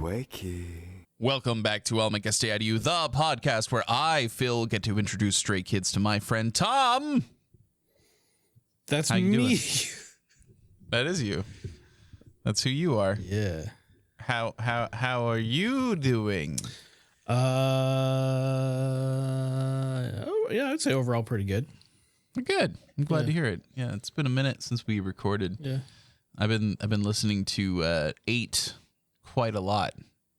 Wakey. Welcome back to I'll Make a Stay Out of You, the podcast where I, Phil, get to introduce stray kids to my friend Tom. That's How you me. doing? That is you. That's who you are. Yeah. How are you doing? Yeah, I'd say overall pretty good. Good. I'm glad to hear it. Yeah, it's been a minute since we recorded. Yeah. I've been listening to ATE quite a lot.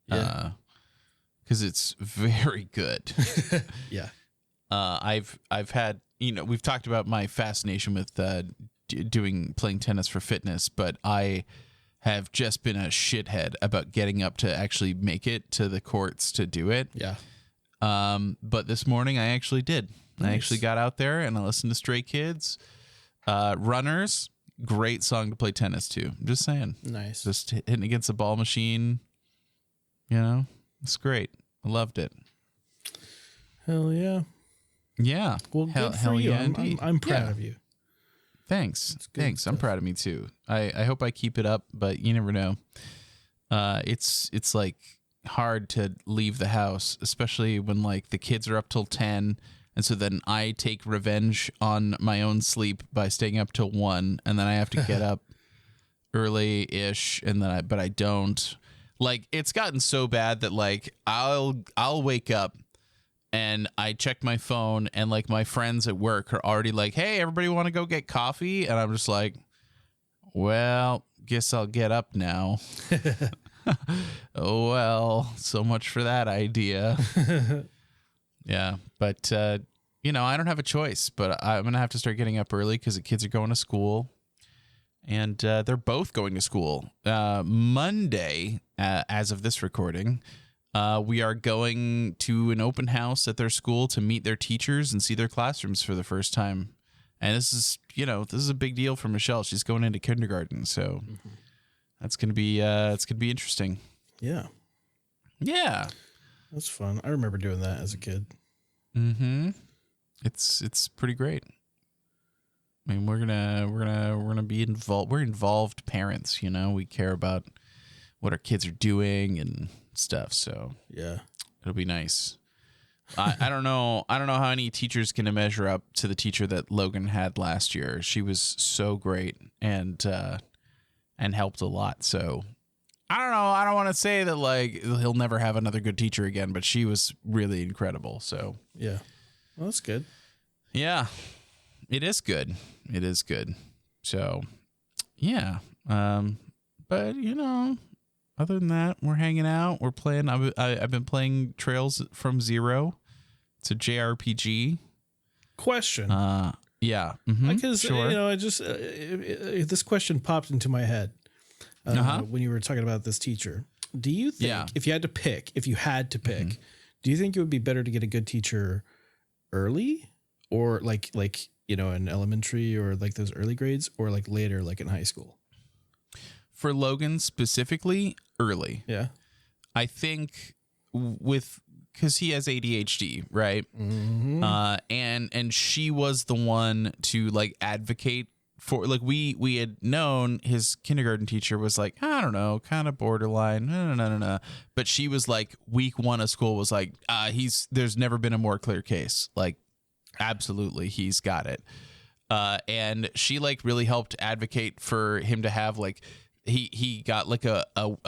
Yeah. Because it's very good. Yeah. I've had, we've talked about my fascination with playing tennis for fitness, but I have just been a shithead about getting up to actually make it to the courts to do it. Yeah. But this morning I actually did. Nice. I actually got out there and I listened to Stray Kids. Runners, great song to play tennis to. I'm just saying. Nice. Just hitting against the ball machine. It's great. I loved it. Hell yeah. Yeah. Well, good for you. Yeah, I'm proud of you. Thanks. good Thanks. I'm stuff. proud of me too. I hope I keep it up, but you never know. It's like hard to leave the house, especially when like the kids are up till 10. And so then I take revenge on my own sleep by staying up till 1. And then I have to get up early-ish. And then but I don't. Like, it's gotten so bad that like I'll wake up and I check my phone and like my friends at work are already like, hey, everybody want to go get coffee? And I'm just like, well, guess I'll get up now. Oh, well, so much for that idea. Yeah. But, I don't have a choice, but I'm going to have to start getting up early because the kids are going to school. And they're both going to school. Monday, as of this recording, we are going to an open house at their school to meet their teachers and see their classrooms for the first time. And this is a big deal for Michelle. She's going into kindergarten, so that's gonna be interesting. Yeah. Yeah, That's fun. I remember doing that as a kid. mm-hmm. It's pretty great. I mean, we're gonna be involved. We're involved parents. We care about what our kids are doing and stuff. So Yeah. it'll be nice. I don't know how any teachers can measure up to the teacher that Logan had last year. She was so great and helped a lot. So I don't know. I don't want to say that like he'll never have another good teacher again, but she was really incredible. So Yeah. Well, that's good. yeah, it is good. It is good. So yeah. But other than that, we're hanging out. We're playing. I've been playing Trails from Zero. It's a JRPG. Question. Yeah. Because, sure. I just, this question popped into my head when you were talking about this teacher. Do you think if you had to pick, do you think it would be better to get a good teacher early or like in elementary or like those early grades or like later, like in high school? For Logan specifically, early. Yeah. I think because he has ADHD, right? Mm-hmm. And she was the one to like advocate for, like we had known his kindergarten teacher was like, I don't know, kind of borderline, no. But she was like, week 1 of school was like, there's never been a more clear case. Like, absolutely, he's got it. And she like really helped advocate for him to have like, he got like a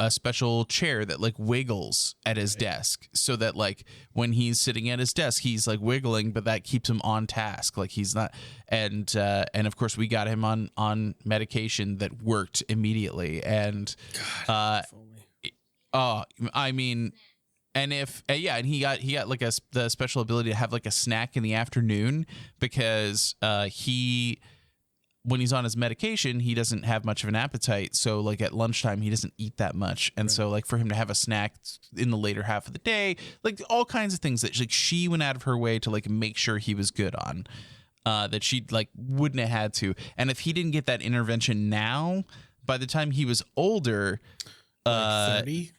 special chair that like wiggles at his desk so that like when he's sitting at his desk, he's like wiggling, but that keeps him on task. Like he's not. And of course we got him on medication that worked immediately. And, I mean, and if, and he got like the special ability to have like a snack in the afternoon because, when he's on his medication, he doesn't have much of an appetite. So like at lunchtime, he doesn't eat that much. And so like for him to have a snack in the later half of the day, like all kinds of things that like she went out of her way to like make sure he was good on, that she like wouldn't have had to. And if he didn't get that intervention now, by the time he was older, 30?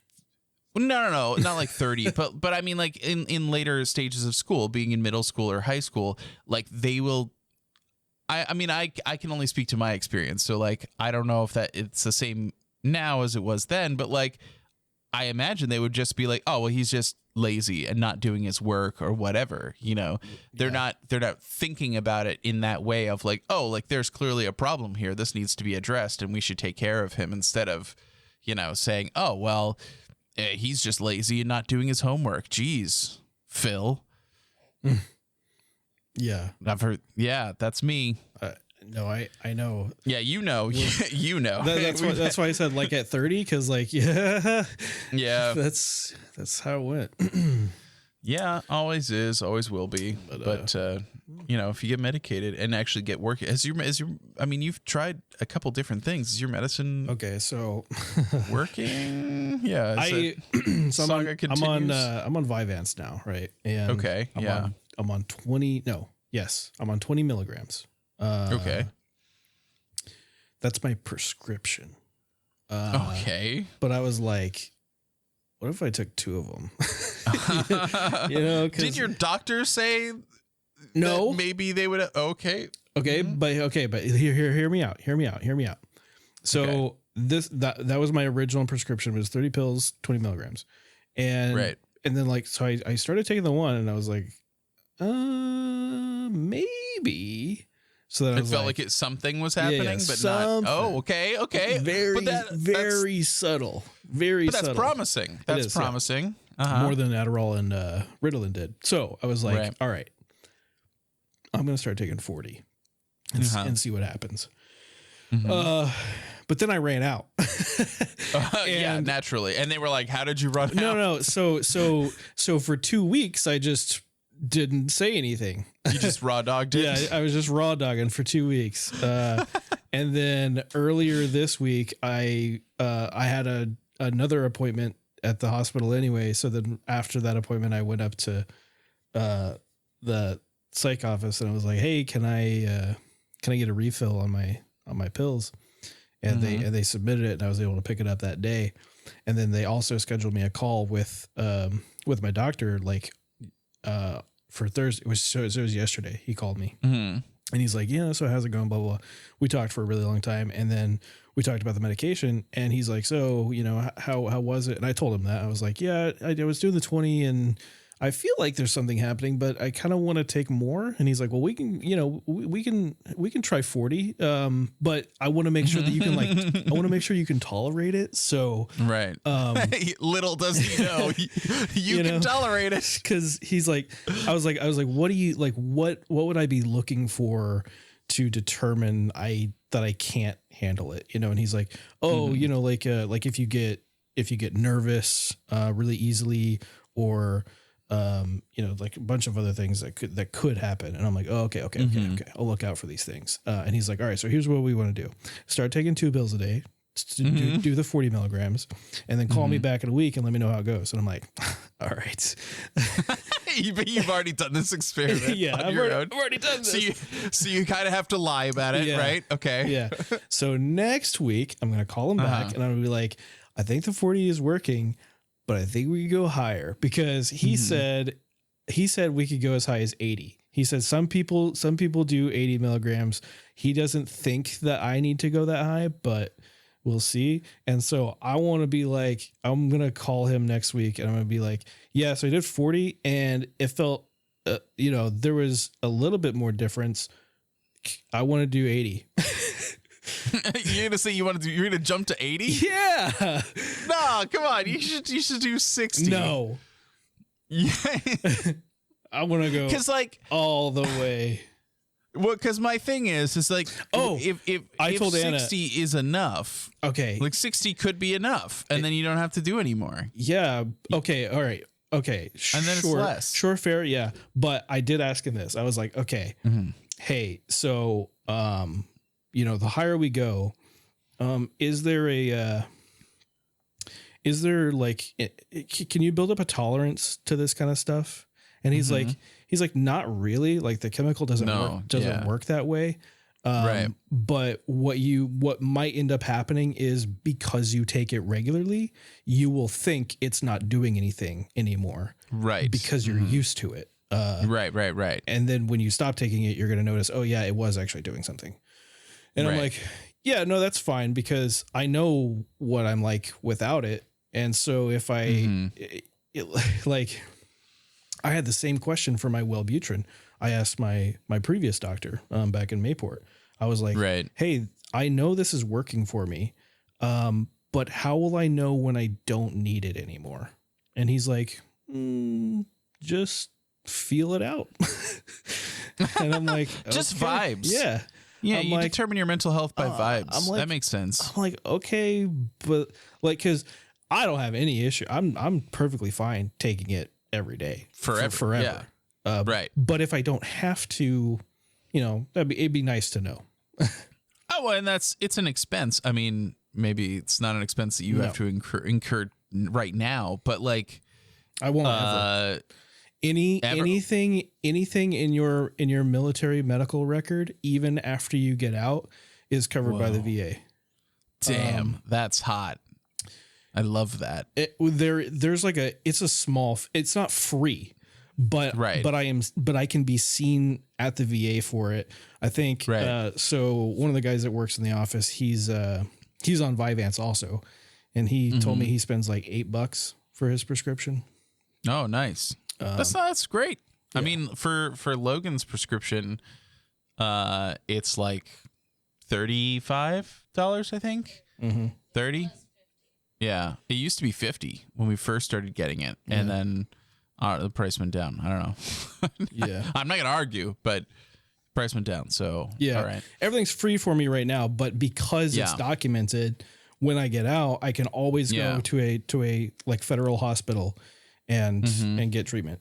No, not like 30, but I mean like in later stages of school, being in middle school or high school, like they will. I mean, I can only speak to my experience. So like, I don't know if that it's the same now as it was then, but like I imagine they would just be like, oh, well, he's just lazy and not doing his work or whatever. You know, they're not thinking about it in that way of like, oh, like there's clearly a problem here. This needs to be addressed and we should take care of him, instead of, you know, saying, oh, well, he's just lazy and not doing his homework. Jeez, Phil. Yeah. I've heard. Yeah, that's me. No, I know. Yeah, you know. You know. That's why I said like at 30, because like, yeah. That's how it went. Yeah, always is, always will be. But you know, if you get medicated and actually get work, I mean, you've tried a couple different things. Is your medicine okay? So working? Yeah. So I'm on Vyvanse now, right? And okay. I'm on 20. No, yes, I'm on 20 milligrams. Okay. That's my prescription. Okay. But I was like, what if I took 2 of them? You know, did your doctor say no? Maybe they would. Okay. But hear me out. So that was my original prescription, was 30 pills, 20 milligrams. And then like, so I started taking the one and I was like, maybe. So that it felt like something was happening, but something. Not. Oh, okay. Very subtle. Very subtle. That's promising. That's promising. Yeah. More than Adderall and Ritalin did. So I was like, all right, I'm going to start taking 40 and see what happens. But then I ran out. Yeah, naturally. And they were like, how did you run out? No. So for 2 weeks, I just didn't say anything. You just raw dogged it? Yeah, I was just raw dogging for 2 weeks. And then earlier this week, I had another appointment at the hospital anyway. So then after that appointment, I went up to the psych office and I was like, hey, can I get a refill on my pills? And they submitted it and I was able to pick it up that day. And then they also scheduled me a call with my doctor, like, for Thursday. It was yesterday. He called me and he's like, yeah, so how's it going? Blah, blah, blah. We talked for a really long time. And then we talked about the medication and he's like, so, you know, how was it? And I told him that. I was like, yeah, I was doing the 20 and I feel like there's something happening, but I kind of want to take more. And he's like, well, we can try 40. But I want to make sure that you can I want to make sure you can tolerate it. So, right. Little does he know you can tolerate it. Cause he's like, I was like, what do you like? What would I be looking for to determine that I can't handle it? You know? And he's like, oh, you know, like if you get nervous, really easily, or, you know, like a bunch of other things that could happen. And I'm like, oh, okay. I'll look out for these things. And he's like, all right, so here's what we want to do. Start taking 2 pills a day, do the 40 milligrams, and then call me back in a week and let me know how it goes. And I'm like, all right. You've already done this experiment. Yeah, I've already done this. So you kind of have to lie about it, right? Okay. Yeah. So next week I'm going to call him back and I'm going to be like, I think the 40 is working, but I think we could go higher, because he said we could go as high as 80. He said some people do 80 milligrams. He doesn't think that I need to go that high, but we'll see. And so I want to be like, I'm going to call him next week and I'm going to be like, yeah, so I did 40 and it felt, you know, there was a little bit more difference. I want to do 80. You're gonna say you're gonna jump to 80? Yeah. No, come on. You should do 60. No. Yeah. I want to go all the way. Well, because my thing is like, if I told 60 Anna, is enough, okay, like 60 could be enough, and then you don't have to do any more. Yeah. Okay. All right. Okay. And then it's less. Sure. Fair. Yeah. But I did ask him this. I was like, okay, hey, so, you know, the higher we go, is there like, can you build up a tolerance to this kind of stuff? And he's like, not really. Like the chemical doesn't work that way. Right. But what might end up happening is, because you take it regularly, you will think it's not doing anything anymore. Right. Because you're used to it. Right. And then when you stop taking it, you're going to notice, oh yeah, it was actually doing something. And I'm like, yeah, no, that's fine, because I know what I'm like without it. And so if I, like, I had the same question for my Wellbutrin. I asked my previous doctor back in Mayport. I was like, hey, I know this is working for me, but how will I know when I don't need it anymore? And he's like, just feel it out. And I'm like, just vibes. Yeah. Yeah. I'm you like, determine your mental health by vibes. I'm like, that makes sense. I'm like, okay, but like, cause I don't have any issue. I'm perfectly fine taking it every day forever. Yeah. Right. But if I don't have to, it'd be nice to know. Oh, and it's an expense. I mean, maybe it's not an expense that you have to incur right now, but like, I won't ever. Anything in your military medical record, even after you get out, is covered by the VA. Damn, that's hot. I love that. There's like it's not free, but I can be seen at the VA for it. I think. So one of the guys that works in the office, he's on Vyvanse also, and he told me he spends like $8 for his prescription. Oh, nice. That's great. Yeah. I mean, for Logan's prescription, it's like $35, I think. 30. Yeah, it used to be 50 when we first started getting it, and then the price went down. I don't know. Yeah, I'm not gonna argue, but price went down. So yeah, all right. Everything's free for me right now, but because it's documented, when I get out, I can always go to a like federal hospital and get treatment.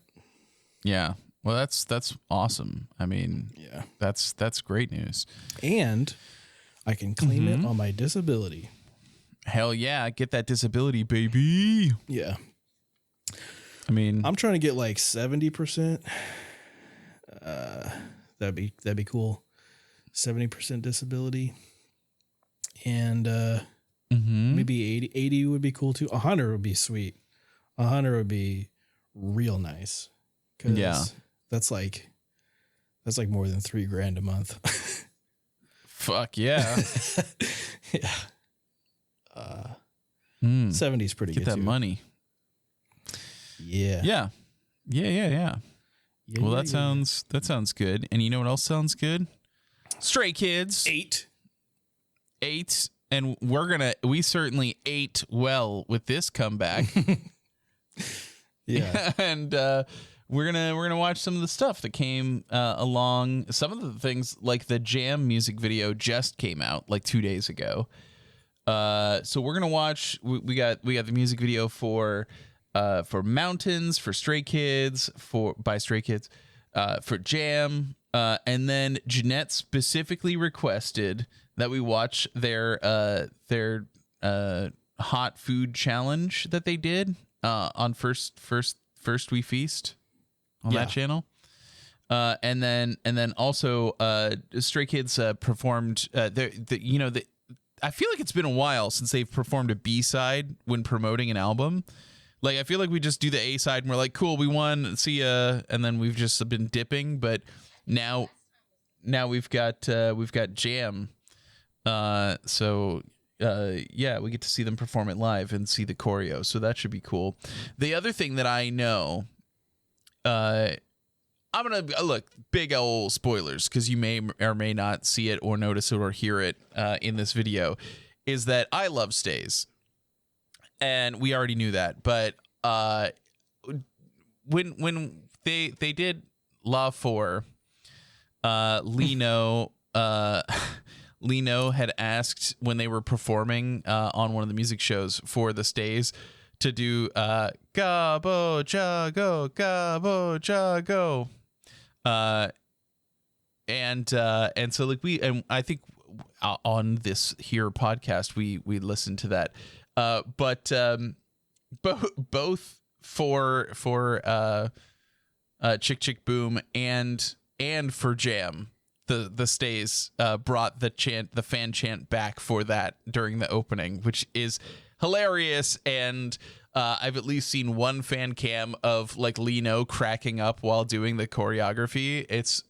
Yeah. Well, that's awesome. I mean, that's great news. And I can claim it on my disability. Hell yeah, get that disability, baby. Yeah. I mean, I'm trying to get like 70%. That'd be cool. 70% disability. And maybe 80 would be cool too. 100 would be sweet. 100 would be real nice. That's like more than $3,000 a month. Fuck yeah. Yeah. 70 is pretty good. Get that too. money. Yeah. Well, that sounds good. And you know what else sounds good? Stray Kids. 8. And we certainly ate well with this comeback. Yeah. And we're gonna watch some of the stuff that came along. Some of the things, like the Jam music video just came out like 2 days ago. So we're gonna watch. We got the music video for Mountains, for Stray Kids, by Stray Kids, for Jam, and then Jeanette specifically requested that we watch their hot food challenge that they did on First We Feast on that channel. And then also Stray Kids performed I feel like it's been a while since they've performed a B-side when promoting an album. Like, I feel like we just do the A-side and we're like, cool, we won, see ya, and then we've just been dipping. But now we've got Jam. So we get to see them perform it live and see the choreo. So that should be cool. The other thing that I know, I'm going to look, big old spoilers, because you may or may not see it or notice it or hear it in this video, is that I love Stays. And we already knew that. But when they did La 4, Lino had asked when they were performing on one of the music shows for the Stays to do Gabo Jago, Gabo Jago. And so like I think on this here podcast we listened to that, but both for Chick Chick Boom and for Jam, the Stays brought the fan chant back for that during the opening, which is hilarious. And I've at least seen one fan cam of like Lino cracking up while doing the choreography. It's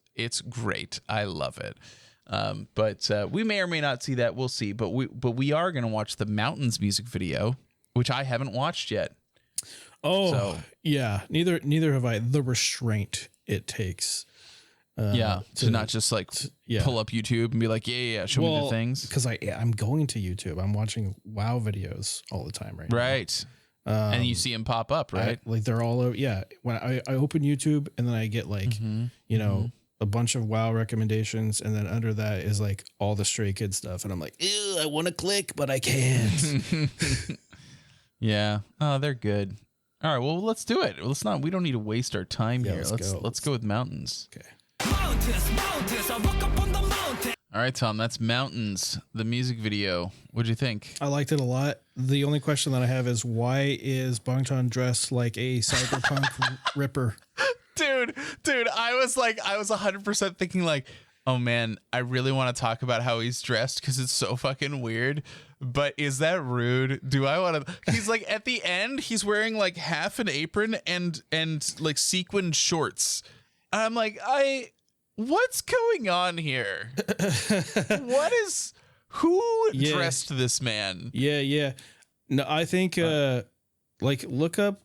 great. I love it. But we may or may not see that. We'll see. But we are going to watch the Mountains music video which I haven't watched yet. Oh, so. Yeah. Neither have I. The restraint it takes. To not just like pull up YouTube and be like, show me the things. Because I'm going to YouTube. I'm watching WoW videos all the time now. Right. And you see them pop up, right? Like they're all over. Yeah. When I open YouTube and then I get like, a bunch of WoW recommendations. And then under that is like all the Stray Kids stuff. And I'm like, ew, I want to click, but I can't. Yeah. Oh, they're good. All right. Well, let's do it. We don't need to waste our time here. Let's go with Mountains. Okay. Mountains, I walk up on the mountain. All right, Tom, that's Mountains, the music video. What'd you think? I liked it a lot. The only question that I have is why is Bangtan dressed like a cyberpunk Ripper? Dude, I was 100% thinking like, oh man, I really want to talk about how he's dressed because it's so fucking weird. But is that rude? Do I want to? He's like at the end, he's wearing like half an apron and like sequined shorts. I'm like, what's going on here? Who dressed this man? Yeah. No, I think like look up,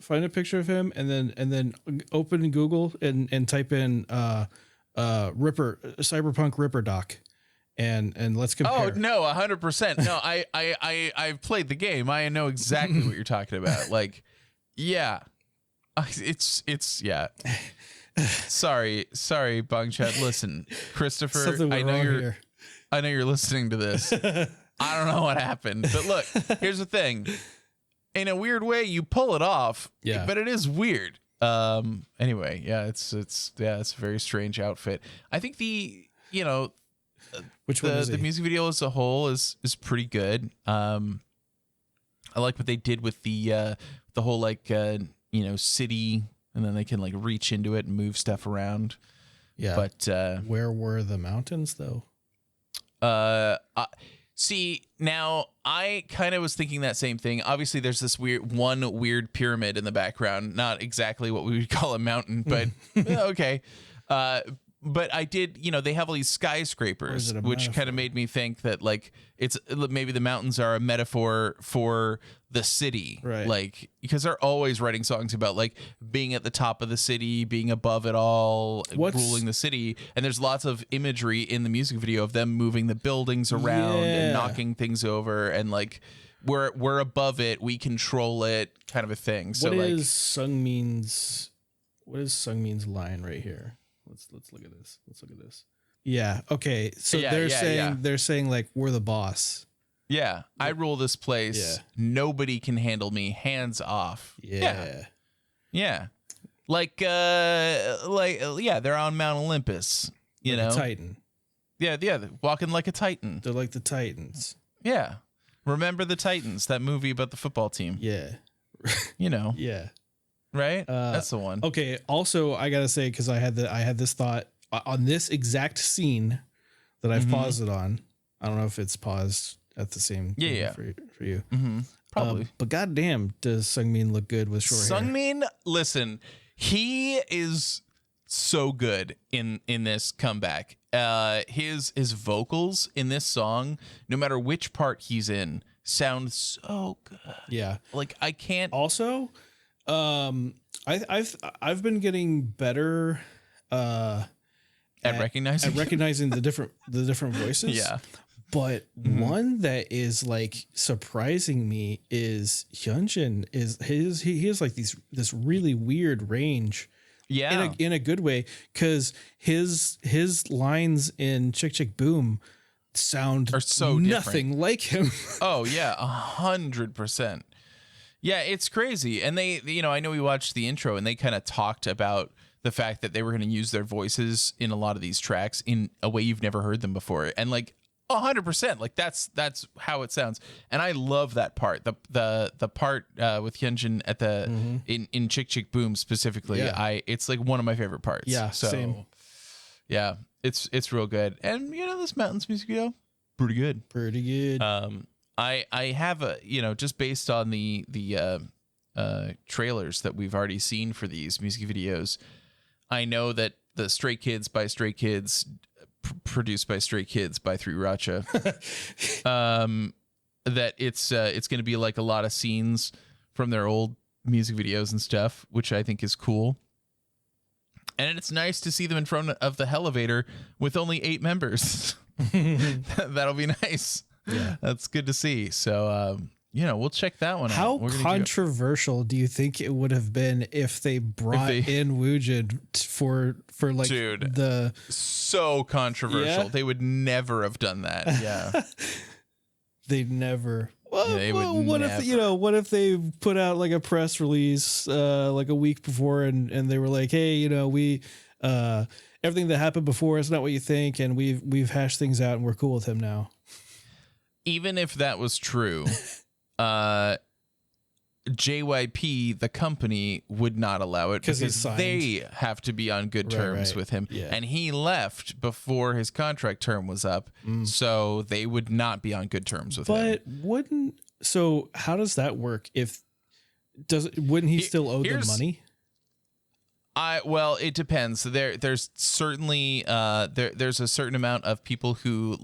find a picture of him and then open Google and type in Ripper cyberpunk Ripper doc. And let's compare. Oh no, 100%. No, I've played the game. I know exactly what you're talking about. Like, yeah. It's yeah. Sorry, Bong Chat. Listen, Christopher, I know you're listening to this. I don't know what happened, but look, here's the thing. In a weird way, you pull it off. Yeah, but it is weird. Anyway, yeah, it's a very strange outfit. I think which one is the music video as a whole is pretty good. I like what they did with the whole like city, and then they can like reach into it and move stuff around. Yeah. But where were the mountains though? See, now I kind of was thinking that same thing. Obviously there's this weird pyramid in the background, not exactly what we would call a mountain, but okay. But I did, they have all these skyscrapers, which kind of made me think that like it's maybe the mountains are a metaphor for the city, right? Like because they're always writing songs about like being at the top of the city, being above it all, ruling the city. And there's lots of imagery in the music video of them moving the buildings around and knocking things over, and like we're above it, we control it, kind of a thing. So what is Sungmin's line right here? Let's look at this. Yeah. Okay. So they're saying like we're the boss. Yeah. I rule this place. Yeah. Nobody can handle me. Hands off. Yeah. Like they're on Mount Olympus. You know, a Titan. Yeah. They're walking like a Titan. They're like the Titans. Yeah. Remember the Titans? That movie about the football team. Yeah. Yeah. Right? That's the one. Okay. Also, I gotta say, because I had this thought on this exact scene that I've paused it on. I don't know if it's paused at the same time for you. Mm-hmm. Probably. But goddamn, does Sungmin look good with short hair? Sungmin, listen, he is so good in this comeback. His vocals in this song, no matter which part he's in, sound so good. Yeah. Like I can't. Also, I've been getting better at recognizing the different voices. Yeah. But one that is like surprising me is Hyunjin. He has like this really weird range. Yeah. In a good way, because his lines in Chick Chick Boom are so nothing different. Like him. Oh yeah, 100%. Yeah, it's crazy. And they, I know we watched the intro and they kind of talked about the fact that they were going to use their voices in a lot of these tracks in a way you've never heard them before. And like 100%, like that's how it sounds. And I love that part. The part with Hyunjin at the in Chick Chick Boom specifically. Yeah. It's like one of my favorite parts. Yeah, so same. Yeah, it's real good. And this Mountains music video, pretty good. I have a, just based on the trailers that we've already seen for these music videos, I know that the Stray Kids by Stray Kids, produced by Stray Kids by 3 Racha, that it's going to be like a lot of scenes from their old music videos and stuff, which I think is cool. And it's nice to see them in front of the elevator with only 8 members. That'll be nice. Yeah, that's good to see. So, we'll check that one out. How controversial do you think it would have been if they brought in Woojin for like dude, so controversial. Yeah? They would never have done that. Yeah. They'd never. Well, what if they put out like a press release like a week before and they were like, hey, we everything that happened before is not what you think, and we've hashed things out and we're cool with him now. Even if that was true, JYP, the company, would not allow it because they have to be on good terms with him. Yeah. And he left before his contract term was up. So they would not be on good terms with him. But so how does that work? Wouldn't he still owe them money? Well, it depends. So there's certainly there's a certain amount of people who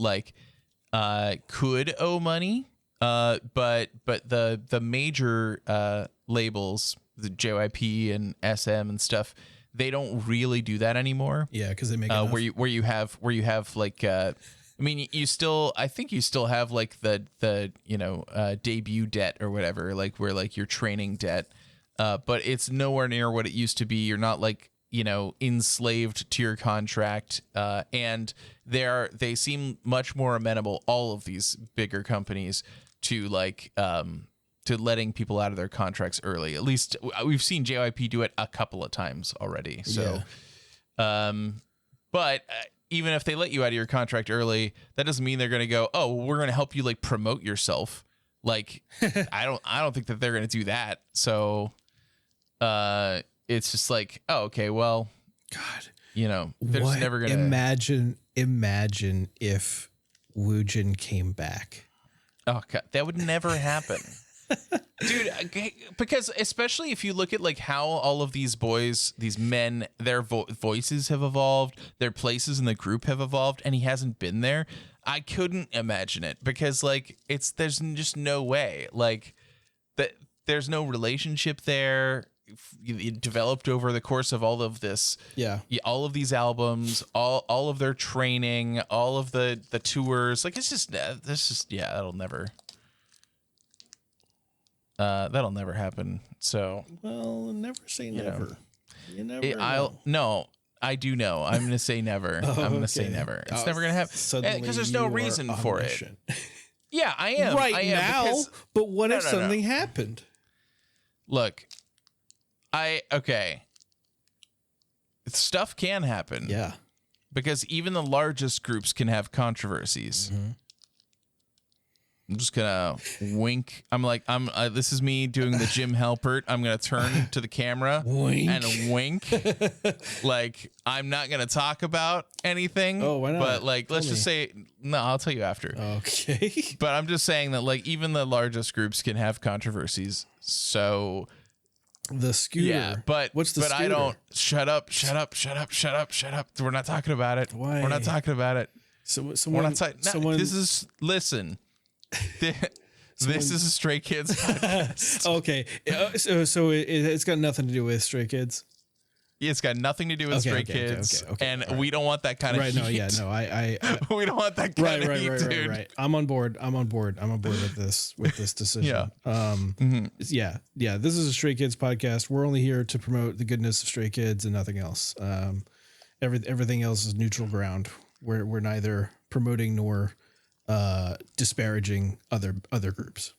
could owe money. But the major labels, the JYP and SM and stuff, they don't really do that anymore. Yeah, because they make where you have like I think you still have like the debut debt or whatever, like where like your training debt, but it's nowhere near what it used to be. You're not like enslaved to your contract, and they seem much more amenable, all of these bigger companies, to to letting people out of their contracts early. At least we've seen JYP do it a couple of times already. So, but even if they let you out of your contract early, that doesn't mean they're going to go, oh, well, we're going to help you like promote yourself. Like, I don't think that they're going to do that. So, it's just like, oh, okay, well, God, there's never going to imagine if Woojin came back. Oh God, that would never happen. Dude, because especially if you look at like how all of these boys, these men, their voices have evolved, their places in the group have evolved, and he hasn't been there. I couldn't imagine it because like there's just no way like that. There's no relationship there. It developed over the course of all of this. Yeah. All of these albums, all of their training, all of the tours. Like that'll never happen. So, well, never say never. You never I do know. I'm going to say never. I'm going to say never. It's never going to happen because there's no reason for it. Yeah, I am. I am now, but what if something happened? Look, stuff can happen. Yeah. Because even the largest groups can have controversies. Mm-hmm. I'm just gonna wink. This is me doing the Jim Halpert. I'm gonna turn to the camera and wink. Like I'm not gonna talk about anything. Oh, why not? But like, let's just say, no, I'll tell you after. Okay. But I'm just saying that like even the largest groups can have controversies. So the scooter. Yeah, but what's the scooter? I don't. Shut up. We're not talking about it. Why? We're not talking about it. Listen. This is a Stray Kids podcast. Okay. So it's got nothing to do with Stray Kids. It's got nothing to do with Stray Kids. Okay, and we don't want that kind of heat. I we don't want that kind of heat, dude. Right. I'm on board with this decision. Yeah. Yeah. This is a Stray Kids podcast. We're only here to promote the goodness of Stray Kids and nothing else. Everything else is neutral ground. We're neither promoting nor disparaging other groups.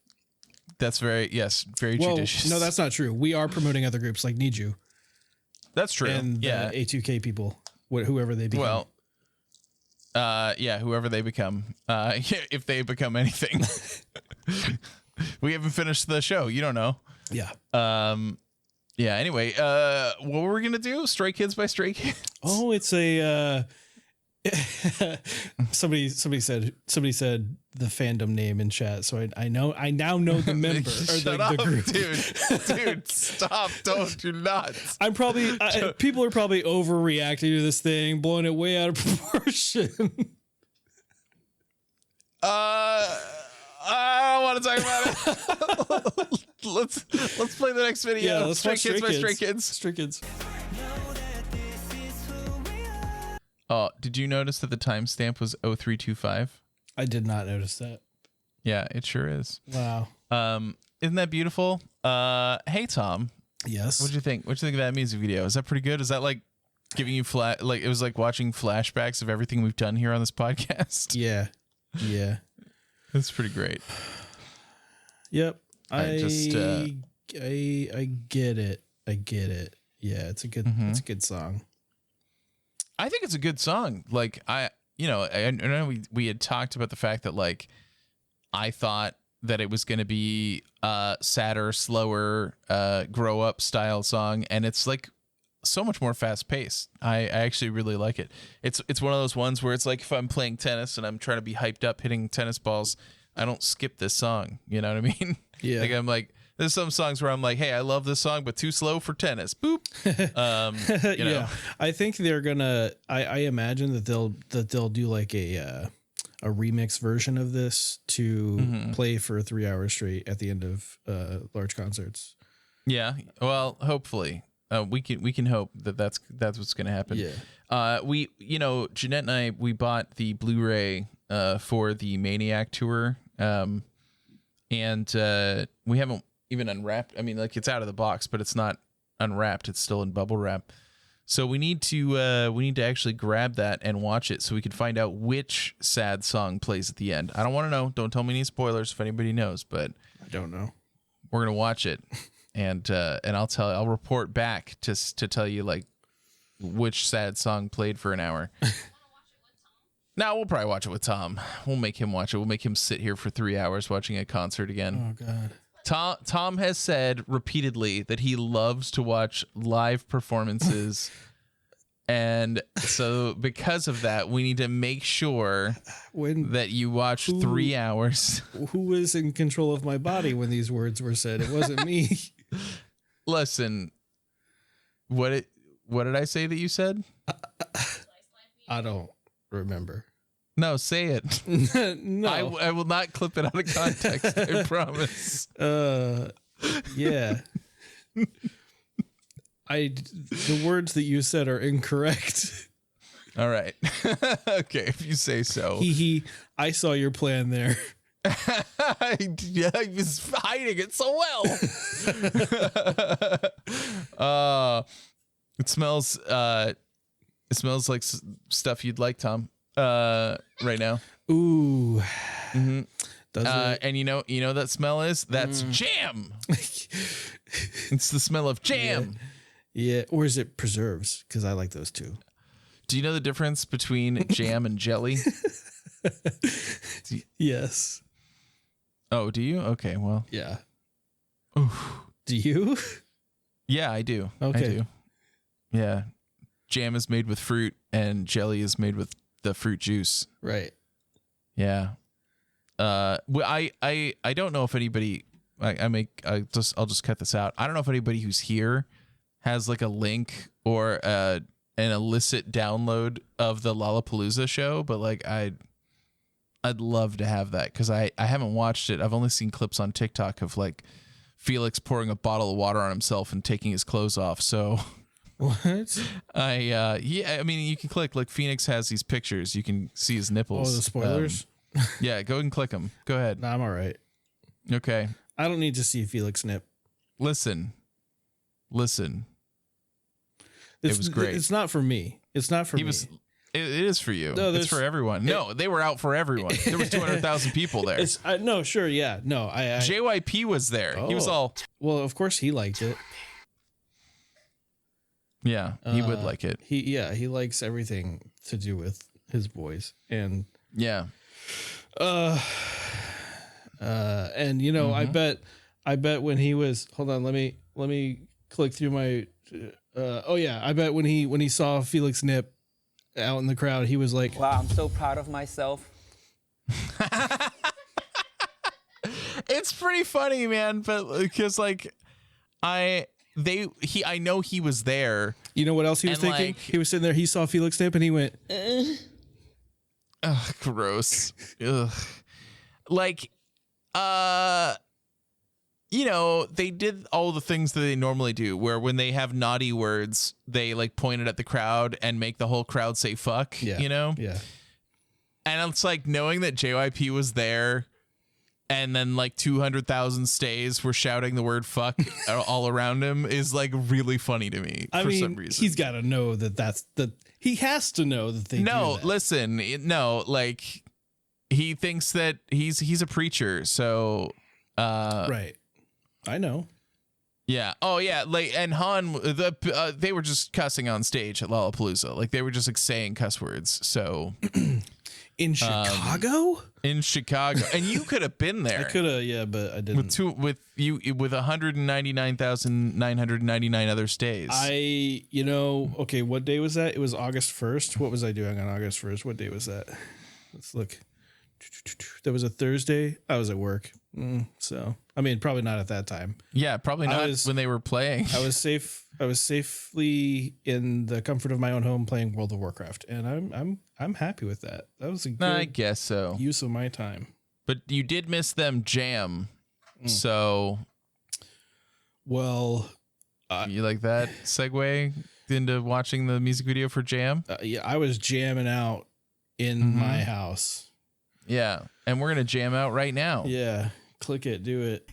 That's very judicious. No, that's not true. We are promoting other groups like Need You. That's true. And A2K people, whoever they become. Well, whoever they become, if they become anything. We haven't finished the show. You don't know. Yeah. Anyway, what were we gonna do? Stray Kids by Stray Kids. Oh, it's a. somebody said the fandom name in chat, so I now know the member or the group. dude, stop! Do not. I'm probably people are probably overreacting to this thing, blowing it way out of proportion. I don't want to talk about it. let's play the next video. Yeah, let's Stray watch Kids by Stray Stray Kids. Stray Kids. Oh, did you notice that the timestamp was 0325? I did not notice that. Yeah, it sure is. Wow. Isn't that beautiful? Hey Tom. Yes. What'd you think? What'd you think of that music video? Is that pretty good? Is that like giving you like it was like watching flashbacks of everything we've done here on this podcast? Yeah. Yeah. That's pretty great. Yep. I get it. I get it. Yeah, it's a good it's a good song. I think it's a good song. Like I know we had talked about the fact that like I thought that it was going to be sadder, slower, grow up style song, and it's like so much more fast paced. I actually really like it. It's one of those ones where it's like if I'm playing tennis and I'm trying to be hyped up hitting tennis balls, I don't skip this song. You know what I mean? Yeah. Like I'm like, there's some songs where I'm like, hey, I love this song, but too slow for tennis. Boop. You know. Yeah. I think they're gonna. I imagine that they'll do like a remix version of this to play for 3 hours straight at the end of large concerts. Yeah. Well, hopefully. We can hope that that's what's going to happen. Yeah. We Jeanette and I, we bought the Blu-ray for the Maniac tour, and we haven't even unwrapped. I mean, like it's out of the box, but it's not unwrapped. It's still in bubble wrap. So we need to actually grab that and watch it so we can find out which sad song plays at the end. I don't want to know. Don't tell me any spoilers if anybody knows, but I don't know. We're gonna watch it. And I'll report back to tell you like which sad song played for an hour. No, we'll probably watch it with Tom. We'll make him watch it. We'll make him sit here for 3 hours watching a concert again. Oh God. Tom has said repeatedly that he loves to watch live performances. And so because of that, we need to make sure that you watch 3 hours. Who was in control of my body when these words were said? It wasn't me. Listen, what did I say that you said? I don't remember. No, say it. No, I will not clip it out of context. I promise. Yeah. The words that you said are incorrect. All right. Okay, if you say so. I saw your plan there. I was hiding it so well. It smells like stuff you'd like, Tom. Right now. Ooh. Mm-hmm. Does it? And you know that smell is? That's jam. It's the smell of jam. Yeah. Or is it preserves? Because I like those too. Do you know the difference between jam and jelly? Yes. Oh, do you? Okay, well. Yeah. Oof. Do you? Yeah, I do. Okay. I do. Yeah. Jam is made with fruit and jelly is made with the fruit juice. Right. Yeah. I don't know if anybody I'll just cut this out. I don't know if anybody who's here has like a link or an illicit download of the Lollapalooza show, but like I'd love to have that because I haven't watched it. I've only seen clips on TikTok of like Felix pouring a bottle of water on himself and taking his clothes off. So what? I mean you can click like Phoenix has these pictures. You can see his nipples. Oh, the spoilers? Yeah, go and click them. Go ahead. No, I'm all right. Okay. I don't need to see Felix nip. Listen. It was great. It's not for me. It's not for me. It is for you. No, it's for everyone. No, they were out for everyone. There was 200,000 people there. No, sure, yeah. No, JYP was there. He was all... Well, of course he liked it. Yeah, he would like it. He likes everything to do with his boys. And... Yeah. And you know, I bet when he was, hold on, let me click through my, I bet when he saw Felix nip out in the crowd, he was like, wow, I'm so proud of myself. It's pretty funny, man, but because like I know he was there. You know what else he was thinking? Like, he was sitting there, he saw Felix nip and he went, Ugh, gross. Ugh. Like You know, they did all the things that they normally do, where when they have naughty words, they like point it at the crowd and make the whole crowd say fuck, you know? Yeah. And it's like knowing that JYP was there and then like 200,000 stays were shouting the word fuck all around him is like really funny to me for some reason. He's got to know he has to know that they do that. Listen, like he thinks that he's a preacher. So, right. I know. Yeah. Oh, yeah. Like, and Han, they were just cussing on stage at Lollapalooza. Like, they were just like saying cuss words. So, in Chicago, and you could have been there. I could have, yeah, but I didn't. With 199,999 other stays. Okay. What day was that? It was August 1st. What was I doing on August 1st? What day was that? Let's look. That was a Thursday. I was at work. So, I mean, probably not at that time. Yeah, probably not when they were playing. I was safely in the comfort of my own home playing World of Warcraft, and I'm happy with that. That was a good I guess so. use of my time. But you did miss them jam. So, well, you like that segue into watching the music video for Jam? Yeah, I was jamming out in my house. Yeah, and we're gonna jam out right now. Yeah, click it, do it.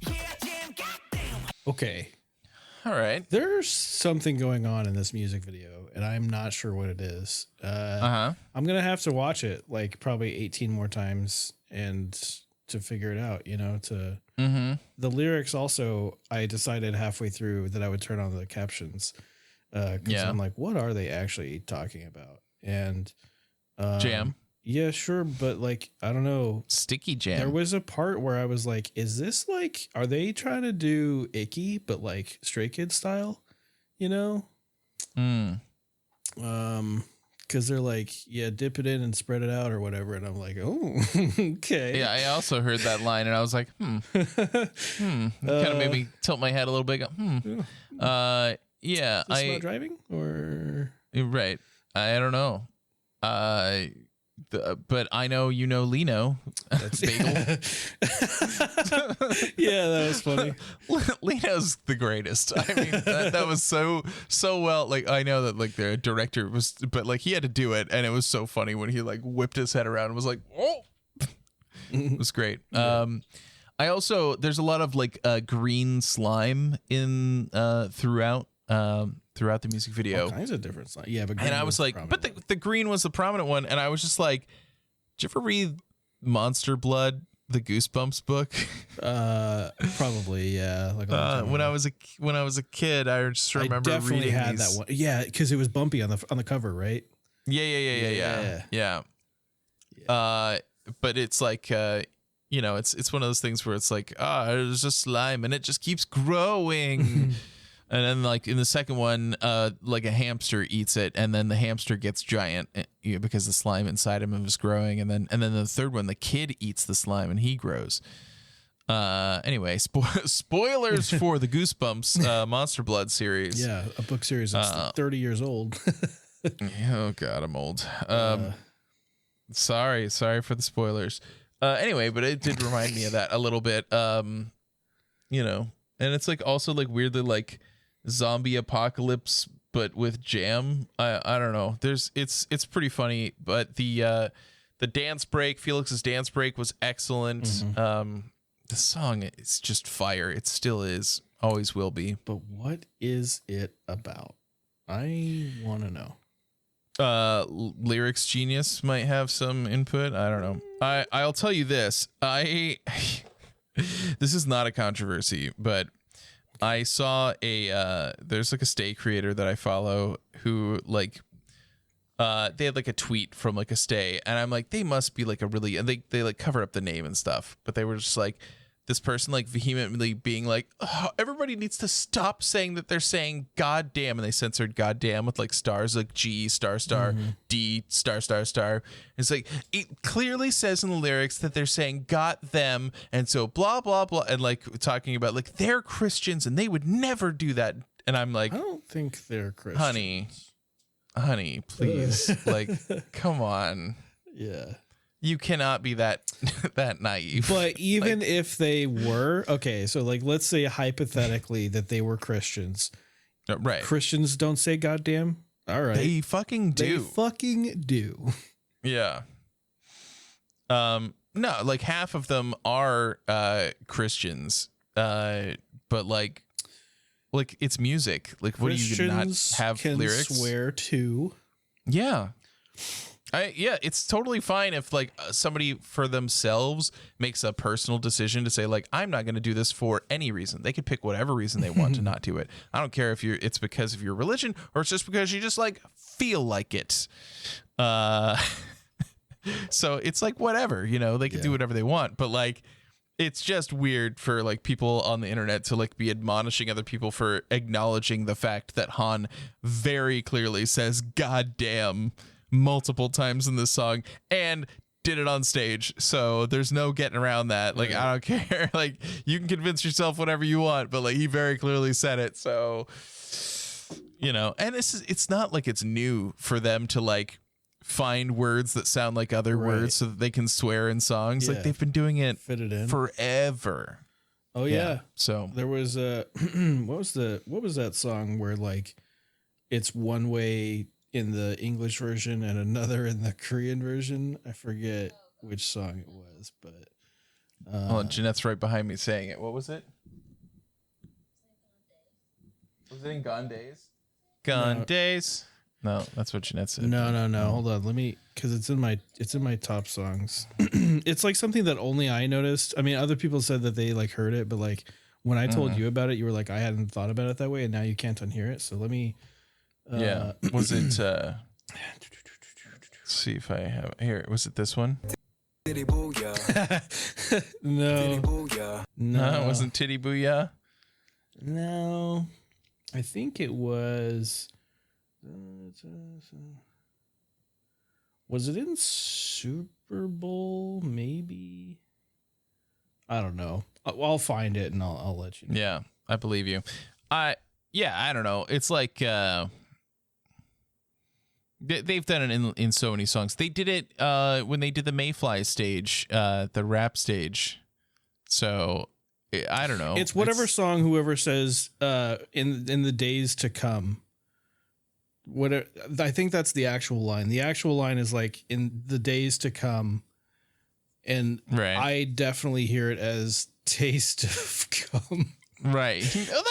Okay. All right. There's something going on in this music video, and I'm not sure what it is. I'm gonna have to watch it like probably 18 more times and to figure it out. You know, the lyrics. Also, I decided halfway through that I would turn on the captions because I'm like, what are they actually talking about? And Jam. Yeah, sure, but like I don't know. Sticky Jam. There was a part where I was like, is this like, are they trying to do Icky but like Stray Kids style? You know? Because they're like, yeah, dip it in and spread it out or whatever, and I'm like, oh, okay. Yeah, I also heard that line and I was like, It kind of made me tilt my head a little bit. Go, yeah. Is this about driving or right? I don't know. But I know you know Lino. That's Bagel. Yeah, that was funny. Lino's the greatest. I mean, that was so well. Like I know that like the director was, but like he had to do it, and it was so funny when he like whipped his head around and was like, "Oh," it was great. Yeah. I also there's a lot of like green slime in throughout the music video. All kinds of different slime. Yeah, but and I was like, but the green was the prominent one, and I was just like, did you ever read Monster Blood, the Goosebumps book? Probably, yeah. Like when I was a kid, I just remember I definitely reading had these. that one. Yeah, because it was bumpy on the cover, right? Yeah. But it's like you know, it's one of those things where it's like, there's just slime and it just keeps growing. And then, like in the second one, like a hamster eats it, and then the hamster gets giant because the slime inside him is growing. And then the third one, the kid eats the slime and he grows. Anyway, spoilers for the Goosebumps Monster Blood series. Yeah, a book series that's 30 years old. Oh God, I'm old. Sorry for the spoilers. Anyway, but it did remind me of that a little bit. You know, and it's like also like weirdly like zombie apocalypse but with Jam. I don't know, it's pretty funny, but the dance break, Felix's dance break was excellent. The song is just fire. It still is, always will be. But what is it about? I want to know. Lyrics genius might have some input. I don't know. I'll tell you this, this is not a controversy, but I saw there's like a stay creator that I follow who like they had like a tweet from like a stay, and I'm like, they must be like a really, and they like cover up the name and stuff, but they were just like this person like vehemently being like, oh, everybody needs to stop saying that they're saying goddamn, and they censored goddamn with like stars, like G star D star. It's like it clearly says in the lyrics that they're saying got them, and so blah blah blah, and like talking about like they're Christians and they would never do that, and I'm like, I don't think they're Christians. honey, please, like, come on. Yeah. You cannot be that naive. But even if they were, okay, so like let's say hypothetically that they were Christians. Right. Christians don't say goddamn. All right. They fucking do. They fucking do. Yeah. No, like half of them are Christians. But like it's music. Like what do you not have can lyrics? Swear to. Yeah. It's totally fine if like somebody for themselves makes a personal decision to say like I'm not going to do this for any reason. They could pick whatever reason they want to not do it. I don't care if it's because of your religion or it's just because you just like feel like it. So it's like whatever, you know, they can do whatever they want, but like it's just weird for like people on the internet to like be admonishing other people for acknowledging the fact that Han very clearly says goddamn multiple times in this song and did it on stage. So there's no getting around that. Like, I don't care. Like you can convince yourself whatever you want, but like he very clearly said it. So, you know, and it's not like it's new for them to like find words that sound like other words so that they can swear in songs. Like they've been doing it forever. Oh yeah. So there was a what was that song where like it's one way in the English version and another in the Korean version? I forget which song it was, but oh, Jeanette's right behind me saying it. What was it? Was it in Gone Days? Gone Days. No, that's what Jeanette said. No. Hold on. Let me, because it's in my top songs. It's like something that only I noticed. I mean, other people said that they like heard it, but like when I told you about it, you were like, I hadn't thought about it that way, and now you can't unhear it. So let me. Was it? Let's see if I have it here. Was it this one? No, it wasn't Titty Booyah. No, I think it was. Was it in Super Bowl? Maybe. I don't know. I'll find it and I'll let you know. Yeah, I believe you. I don't know. It's like they've done it in so many songs. They did it when they did the Mayfly stage, the rap stage. So I don't know. It's whatever song whoever says in the days to come. I think that's the actual line. The actual line is like in the days to come, and I definitely hear it as taste of cum. Right. No,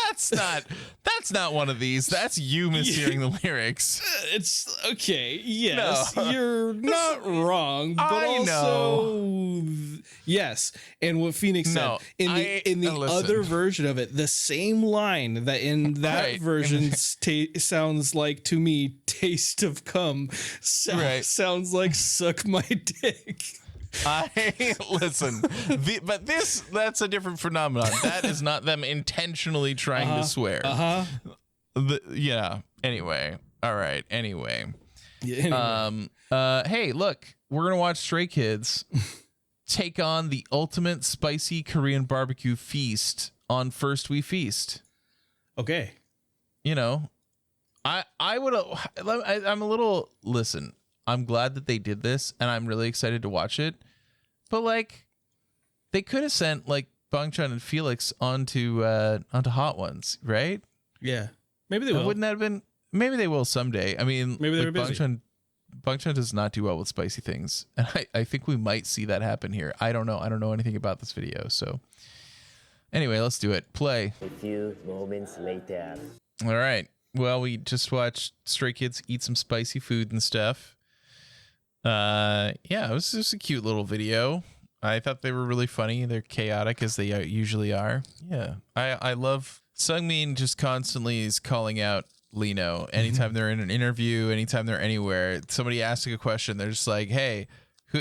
that's not one of these. That's you mishearing the lyrics. It's okay. Yes, no. You're not wrong, but I also yes. And what Phoenix said in the other version of it, the same line that in that version sounds like to me taste of cum sounds like suck my dick. Listen, but that's a different phenomenon. That is not them intentionally trying to swear. Anyway. All right. Anyway. Hey, look, we're going to watch Stray Kids take on the ultimate spicy Korean barbecue feast on First We Feast. Okay. You know, I'm a little, listen, I'm glad that they did this, and I'm really excited to watch it. But like, they could have sent like Bangchan and Felix onto Hot Ones, right? Yeah, maybe they will. Wouldn't that have been? Maybe they will someday. I mean, maybe they're busy. Bangchan does not do well with spicy things, and I think we might see that happen here. I don't know. I don't know anything about this video, so anyway, let's do it. Play. A few moments later. All right. Well, we just watched Stray Kids eat some spicy food and stuff. It was just a cute little video. I thought they were really funny. They're chaotic as they usually are. Yeah. I love Sungmin just constantly is calling out Lino anytime they're in an interview, anytime they're anywhere. Somebody asking a question, they're just like, hey,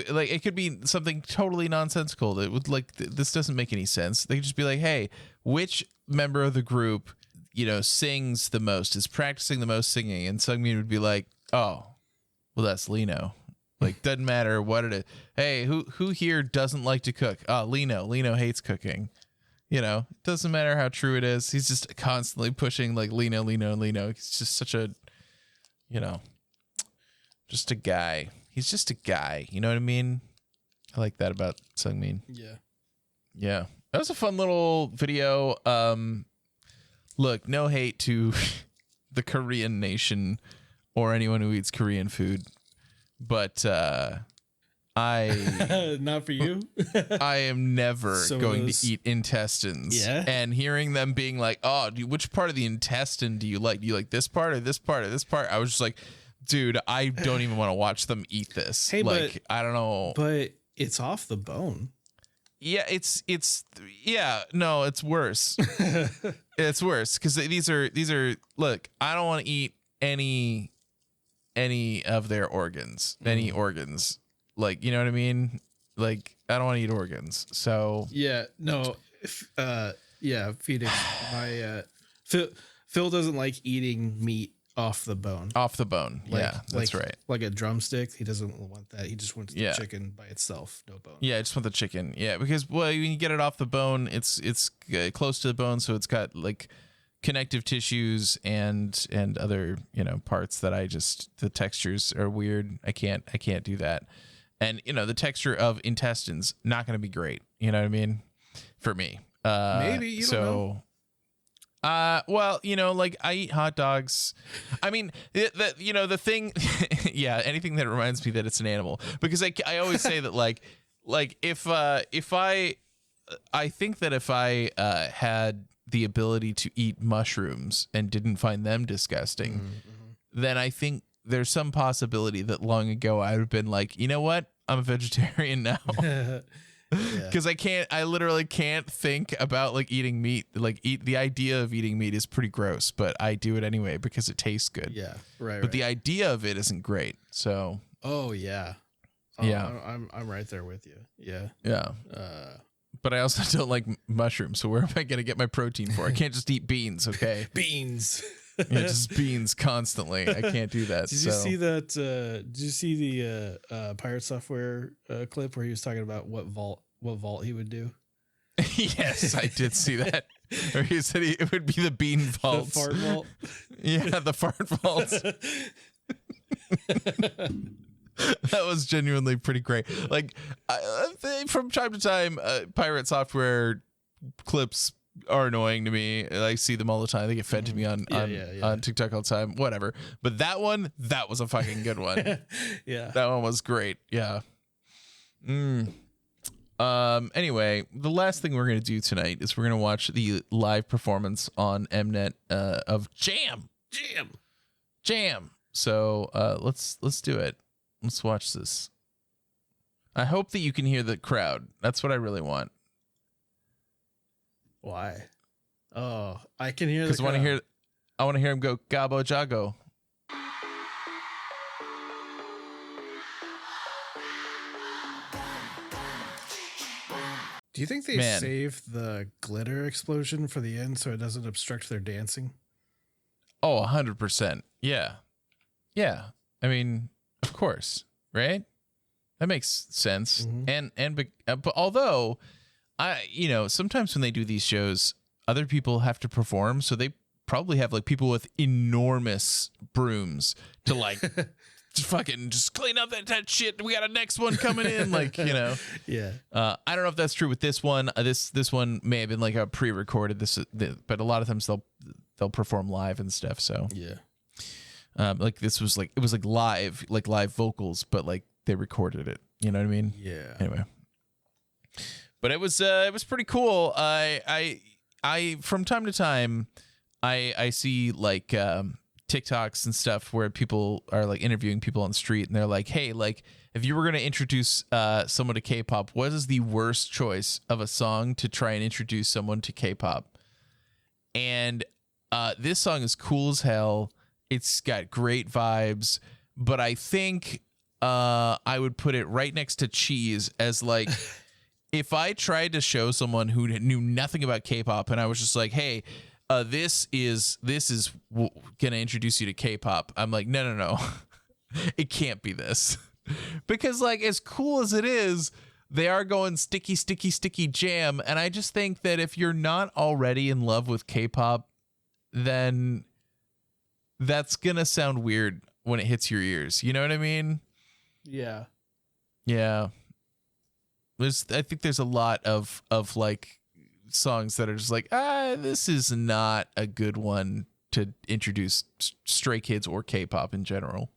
like it could be something totally nonsensical. It would like this doesn't make any sense. They could just be like, hey, which member of the group, you know, sings the most, is practicing the most singing, and Sungmin would be like, oh, well, that's Lino. Like, doesn't matter what it is. Hey, who here doesn't like to cook? Lino. Lino hates cooking. You know, it doesn't matter how true it is. He's just constantly pushing like Lino. He's just such a, you know, just a guy. He's just a guy. You know what I mean? I like that about Sungmin. Yeah. Yeah. That was a fun little video. Look, no hate to the Korean nation or anyone who eats Korean food, but I not for you. I am never going those... to eat intestines. Yeah. And hearing them being like, "Oh, which part of the intestine do you like? Do you like this part or this part or this part?" I was just like, dude, I don't even want to watch them eat this. Hey, like, but, I don't know. But it's off the bone. Yeah, it's no, it's worse. It's worse because these are look, I don't want to eat any of their organs, any organs. Like, you know what I mean? Like, I don't want to eat organs. So yeah, no, yeah, Phoenix. My Phil doesn't like eating meat off the bone. Off the bone. Like, yeah, that's right. Like a drumstick. He doesn't want that. He just wants the chicken by itself, no bone. Yeah, I just want the chicken. Yeah, because well, when you get it off the bone, it's close to the bone, so it's got like connective tissues and other, you know, parts that the textures are weird. I can't do that. And, you know, the texture of intestines, not going to be great. You know what I mean? For me. Maybe, you don't know. Well, you know, like I eat hot dogs. I mean, the thing, yeah, anything that reminds me that it's an animal, because I always say that like if I think that if I had the ability to eat mushrooms and didn't find them disgusting, then I think there's some possibility that long ago I would have been like, you know what? I'm a vegetarian now. Because I literally can't think about like eating meat. Like the idea of eating meat is pretty gross, but I do it anyway because it tastes good. Yeah, right. But the idea of it isn't great. So. Oh yeah. Oh, yeah. I'm right there with you. Yeah. Yeah. But I also don't like mushrooms. So where am I going to get my protein for? I can't just eat beans. Okay. Beans. Yeah, just beans constantly. I can't do that. Did you see that? Did you see the Pirate Software clip where he was talking about what vault he would do? Yes, I did see that. Or he said it would be the bean vault. The fart vault. Yeah, the fart vault. That was genuinely pretty great. Like from time to time, Pirate Software clips are annoying to me. I see them all the time. They get fed to me on TikTok all the time. Whatever. But that was a fucking good one. Yeah. That one was great. Yeah. Anyway, the last thing we're gonna do tonight is we're gonna watch the live performance on Mnet of Jam. So let's do it. Let's watch this. I hope that you can hear the crowd. That's what I really want. Why? Oh, I can hear the crowd. Because I want to hear him go Gabo Jago. Do you think they saved the glitter explosion for the end so it doesn't obstruct their dancing? Oh, 100%. Yeah. Yeah. I mean, of course, right? That makes sense. But although sometimes when they do these shows, other people have to perform, so they probably have like people with enormous brooms to like just clean up that shit. We got a next one coming in, like, you know. Yeah. I don't know if that's true with this one. This one may have been like a pre-recorded. But a lot of times they'll perform live and stuff. So yeah. Like this was like, it was like live vocals, but like they recorded it. You know what I mean? Yeah. Anyway. But it was pretty cool. I from time to time I see like TikToks and stuff where people are like interviewing people on the street and they're like, hey, like if you were going to introduce someone to K-pop, what is the worst choice of a song to try and introduce someone to K-pop? And this song is cool as hell. It's got great vibes, but I think I would put it right next to Cheese as like if I tried to show someone who knew nothing about K-pop and I was just like, hey, this is gonna introduce you to K-pop. I'm like, no. It can't be this. Because like as cool as it is, they are going sticky, sticky, sticky jam. And I just think that if you're not already in love with K-pop, then that's gonna sound weird when it hits your ears. You know what I mean? Yeah. Yeah. I think there's a lot of like songs that are just like, this is not a good one to introduce Stray Kids or K-pop in general.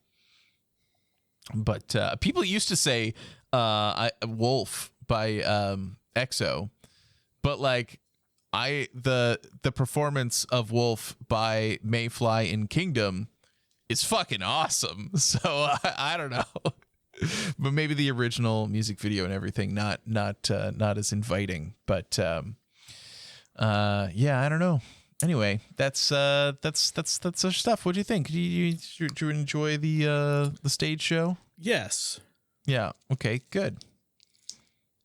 But people used to say Wolf by EXO, but like the performance of Wolf by Mayfly in Kingdom is fucking awesome. So I don't know. But maybe the original music video and everything not as inviting. But yeah, I don't know. Anyway, that's our stuff. What do you think? Did you enjoy the stage show? Yes. Yeah. Okay. Good.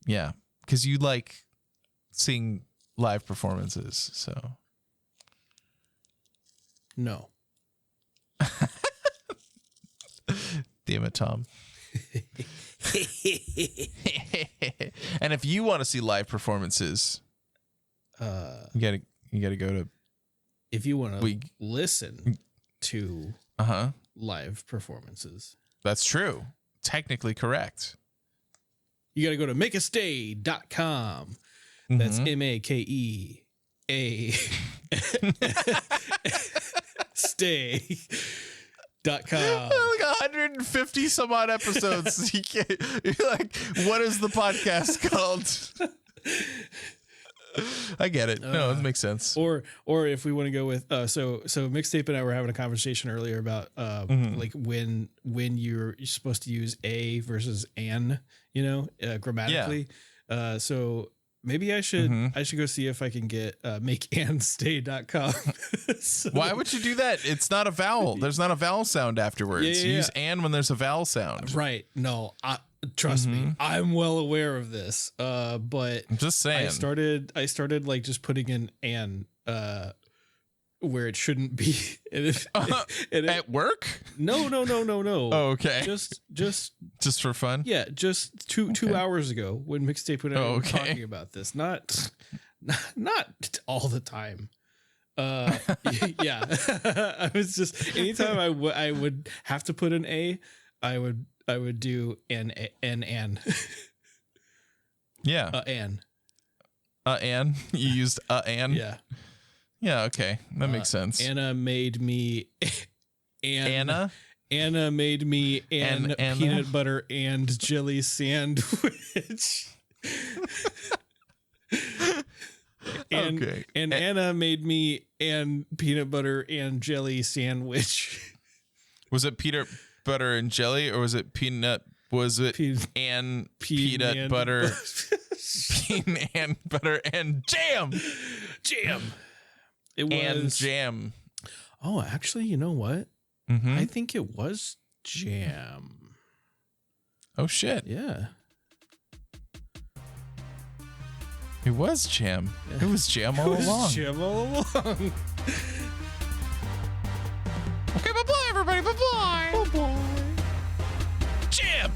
Yeah, because you like seeing live performances. So no. Damn it, Tom. And if you want to see live performances, you gotta go to. If you want to listen to live performances, that's true. Technically correct. You got to go to makeastay.com. That's MAKEA stay.com. Like 150 some odd episodes. You're like, what is the podcast called? I get it. No, it makes sense. Or if we want to go with so Mixtape and I were having a conversation earlier about like when you're supposed to use a versus an, grammatically. Yeah. So maybe I should go see if I can get makeandstay.com. So, why would you do that? It's not a vowel. There's not a vowel sound afterwards. You use and when there's a vowel sound. Right. No, trust me, I'm well aware of this. But I'm just saying. I started like just putting in an where it shouldn't be. At work? No. Oh, okay. Just for fun? Yeah, just two hours ago when Mixtape and I were talking about this. Not all the time. Yeah. I was just anytime I would have to put an A, I would do an. Yeah. An. An. You used an. Yeah. Yeah. Okay, that makes sense. Anna made me. Anna made me an peanut butter and jelly sandwich. And Anna made me an peanut butter and jelly sandwich. Was it peanut butter and jelly, or was it peanut? Was it peanut butter, peanut butter and jam? Jam. It was and jam. Oh, actually, you know what? I think it was jam. Oh shit! Yeah. It was jam. Yeah. It was jam all along. Jam all along. Okay, bye-bye, everybody. Bye-bye. Bye-bye. Jam!